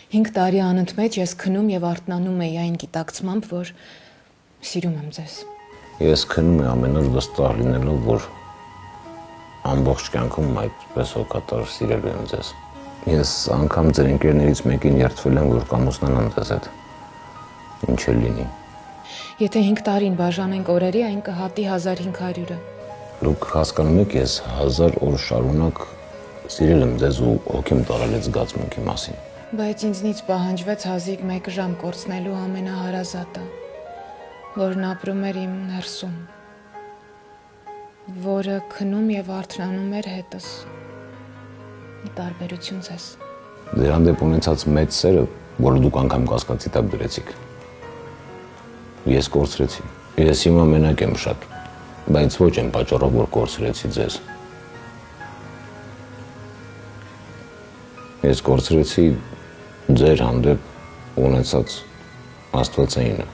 5 տարի անընդմեջ ես քնում եւ արթնանում էի այն գիտակցմամբ, որ սիրում եմ ձեզ։ Ես քնում եմ ամեն օր վստահ լինելով, որ ամբողջ կյանքում այդպես հոգատար սիրելու եմ ձեզ։ Ես անգամ ձեր ընկերներից մեկին երդվել եմ, որ կամուսնանամ ձեզ հետ։ Ինչ էլ լինի։ Եթե 5 տարին բաժանենք օրերի, այն կհատի 1500-ը։ Դուք հասկանում եք, ես 1000 օր շարունակ սիրել եմ ձեզ ու հոգ եմ տարել այդ զգացմունքի մասին։ Բայց ինձնից պահանջվեց հազիվ 1 ժամ կորցնելու ամենահարազատը, որն ապրում էր իմ ներսում, որը քնում եւ արթնանում էր հետս։ Ի տարբերություն ձեզ։ Ձեր հանդեպ ունեցած մեծ սերը, որը դուք անգամ կասկածի տակ դրեցիք, ես կորցրեցի։ Ես հիմա մենակ եմ շատ, բայց ոչ այն պատճառով, որ կորցրեցի ձեզ։ Ես կորցրեցի ձեր հանդեպ ունեցած աստվածայինը։